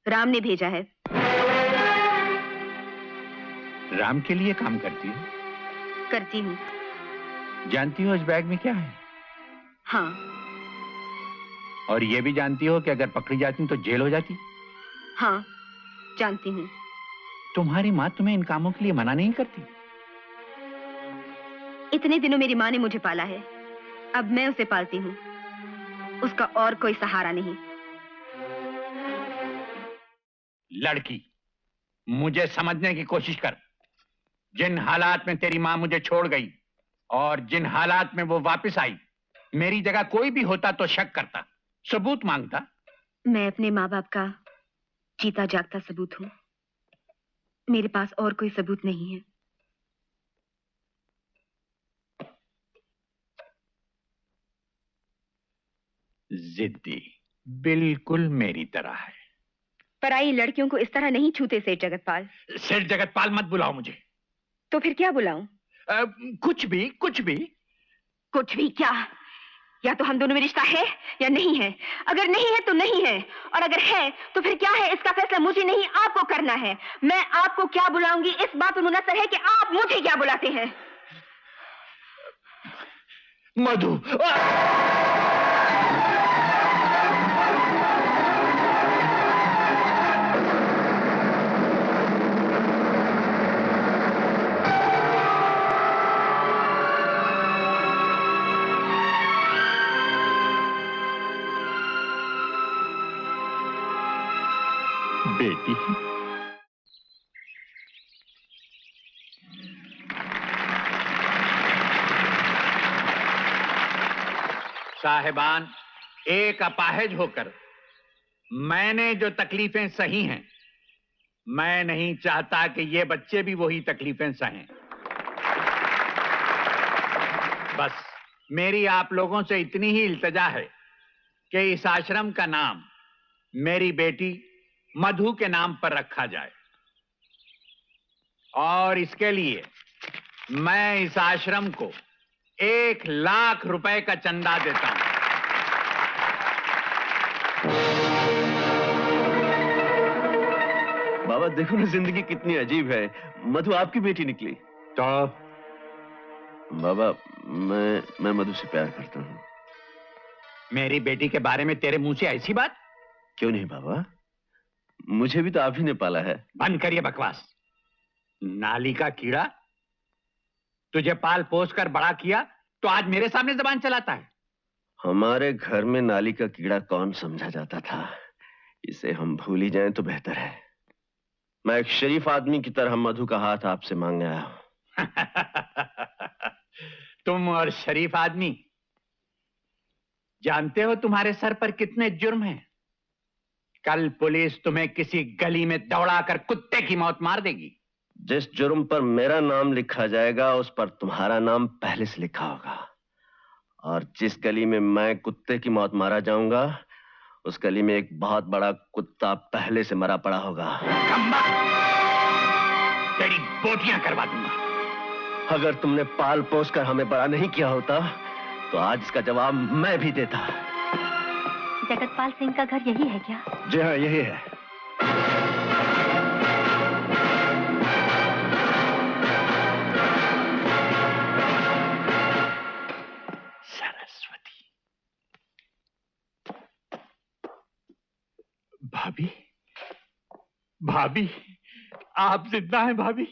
राम ने भेजा है। राम के लिए काम करती हो? करती हूँ। जानती हो इस बैग में क्या है? हाँ। और ये भी जानती हो कि अगर पकड़ी जाती तो जेल हो जाती? हाँ, जानती हूँ। तुम्हारी माँ तुम्हें इन कामों के लिए मना नहीं करती? इतने दिनों मेरी माँ ने मुझे पाला है, अब मैं उसे पालती हूँ। उसका और कोई सहारा नहीं। लड़की, मुझे समझने की कोशिश कर। जिन हालात में तेरी माँ मुझे छोड़ गई और जिन हालात में वो वापस आई, मेरी जगह कोई भी होता तो शक करता, सबूत मांगता। मैं अपने माँ बाप का जीता जागता सबूत हूँ। मेरे पास और कोई सबूत नहीं है। जिद्दी, बिल्कुल मेरी तरह है। पराई लड़कियों को इस तरह नहीं छूते सेठ जगतपाल। सेठ जगतपाल मत बुलाओ मुझे। तो फिर क्या बुलाऊं? कुछ भी, कुछ भी। कुछ भी क्या? या तो हम दोनों में रिश्ता है या नहीं है। अगर नहीं है तो नहीं है, और अगर है तो फिर क्या है, इसका फैसला मुझे नहीं आपको करना है। मैं आपको क्या बुलाऊंगी इस बात पर मुनसर है कि आप मुझे क्या बुलाते हैं। मधु, बेटी। साहिबान, एक अपाहिज होकर मैंने जो तकलीफें सही हैं, मैं नहीं चाहता कि ये बच्चे भी वही तकलीफें सहें। बस मेरी आप लोगों से इतनी ही इल्तजा है कि इस आश्रम का नाम मेरी बेटी मधु के नाम पर रखा जाए, और इसके लिए मैं इस आश्रम को 1,00,000 रुपए का चंदा देता हूं। बाबा देखो ना, जिंदगी कितनी अजीब है। मधु आपकी बेटी निकली। तो बाबा मैं मधु से प्यार करता हूँ। मेरी बेटी के बारे में तेरे मुंह से ऐसी बात? क्यों नहीं बाबा, मुझे भी तो आप ही ने पाला है। बंद करिए बकवास। नाली का कीड़ा, तुझे पाल पोस कर बड़ा किया तो आज मेरे सामने जबान चलाता है। हमारे घर में नाली का कीड़ा कौन समझा जाता था, इसे हम भूल ही जाएं तो बेहतर है। मैं एक शरीफ आदमी की तरह मधु का हाथ आपसे मांगने आया हूं। तुम और शरीफ आदमी, जानते हो तुम्हारे सर पर कितने जुर्म हैं? कल पुलिस तुम्हें किसी गली में दौड़ाकर कुत्ते की मौत मार देगी। जिस जुर्म पर मेरा नाम लिखा जाएगा उस पर तुम्हारा नाम पहले से लिखा होगा, और जिस गली में मैं कुत्ते की मौत मारा जाऊंगा उस गली में एक बहुत बड़ा कुत्ता पहले से मरा पड़ा होगा। तेरी बोटियां करवा दूंगा। अगर तुमने पाल पोस कर हमें बड़ा नहीं किया होता तो आज इसका जवाब मैं भी देता। जगतपाल सिंह का घर यही है क्या? जी हाँ, यही है। सरस्वती। भाभी, भाभी, आप जिंदा हैं भाभी।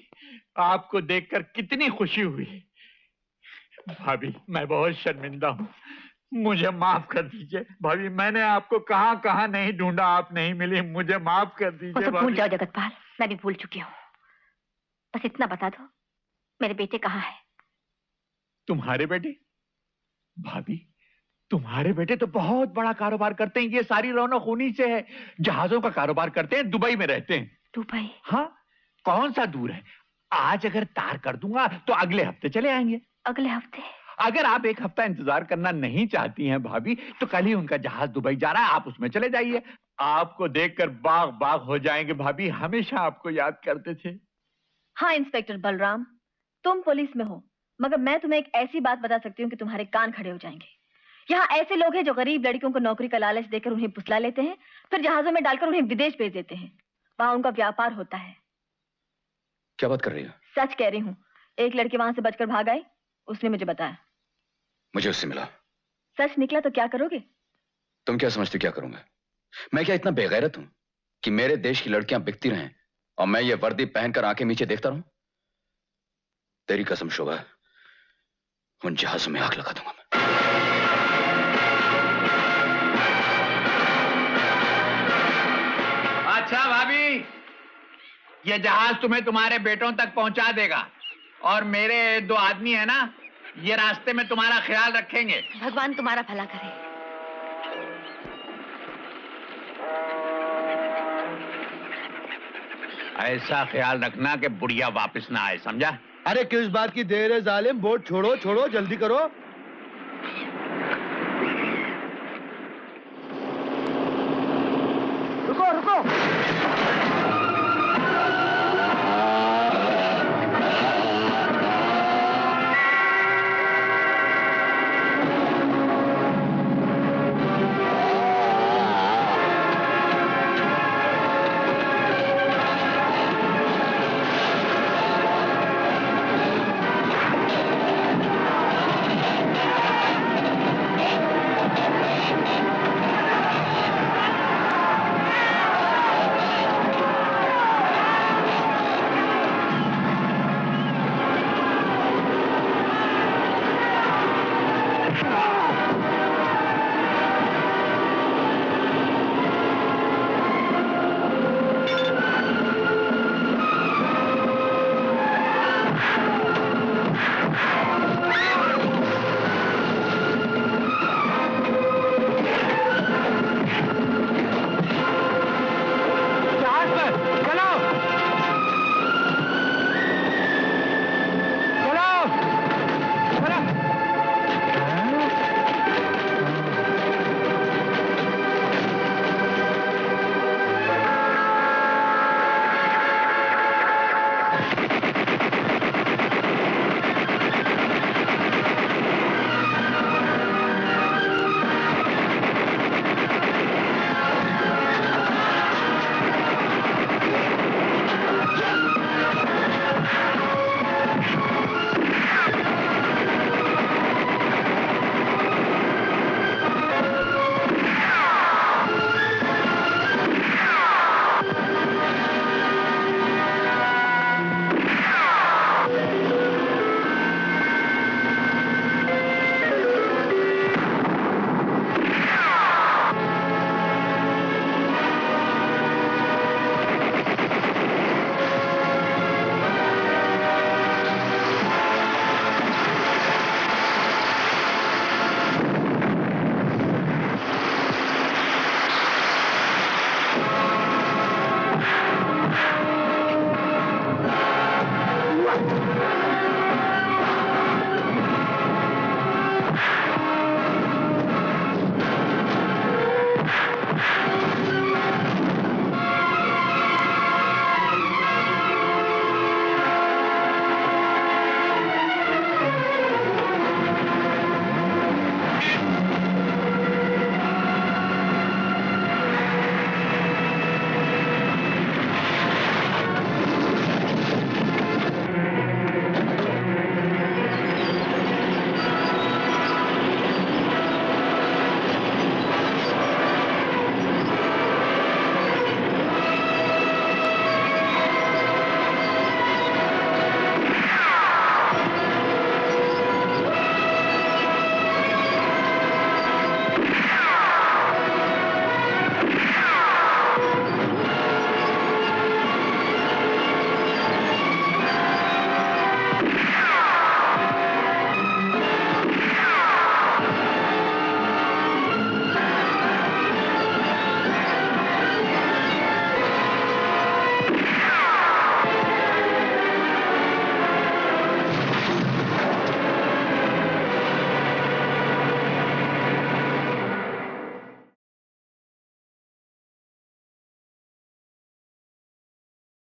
आपको देखकर कितनी खुशी हुई। भाभी, मैं बहुत शर्मिंदा हूं, मुझे माफ कर दीजिए भाभी। मैंने आपको कहां कहां नहीं ढूंढा, आप नहीं मिली, मुझे माफ कर दीजिए भाभी। भूल जाओ जगतपाल, मैं भी भूल चुकी हूँ। बस इतना बता दो, मेरे बेटे कहाँ है? तुम्हारे बेटे? भाभी, तुम्हारे बेटे तो बहुत बड़ा कारोबार करते हैं। ये सारी रौनक उन्हीं से है। जहाजों का कारोबार करते हैं, दुबई में रहते हैं। दुबई? हाँ, कौन सा दूर है। आज अगर तार कर दूंगा तो अगले हफ्ते चले आएंगे। अगले हफ्ते? अगर आप एक हफ्ता इंतजार करना नहीं चाहती हैं भाभी, तो कल ही उनका जहाज दुबई जा रहा है, आप उसमें चले जाइए। आपको देखकर बाग बाग हो जाएंगे भाभी, हमेशा आपको याद करते थे। हाँ इंस्पेक्टर बलराम, तुम पुलिस में हो, मगर मैं तुम्हें एक ऐसी बात बता सकती हूँ कि तुम्हारे कान खड़े हो जाएंगे। यहाँ ऐसे लोग हैं जो गरीब लड़कियों को नौकरी का लालच देकर उन्हें फुसला लेते हैं, फिर जहाजों में डालकर उन्हें विदेश भेज देते हैं। वहां उनका व्यापार होता है। क्या बात कर रही हो? सच कह रही हूँ। एक लड़की वहां से बचकर भाग आई, उसने मुझे बताया। मुझे उससे मिला। सच निकला तो क्या करोगे? तुम क्या समझते क्या करूंगा? मैं क्या इतना बेगैरत हूं कि मेरे देश की लड़कियां बिकती रहें और मैं ये वर्दी पहनकर आंखें नीचे देखता रहूं? तेरी कसम शोभा, उन जहाजों में आग लगा दूंगा मैं। अच्छा भाभी, ये जहाज तुम्हें तुम्हारे बेटों तक पहुंचा देगा और मेरे 2 आदमी है ना, ये रास्ते में तुम्हारा ख्याल रखेंगे। भगवान तुम्हारा भला करे। ऐसा ख्याल रखना कि बुढ़िया वापस ना आए, समझा? अरे किस बात की देर है जालिम, बोट छोड़ो छोड़ो, जल्दी करो।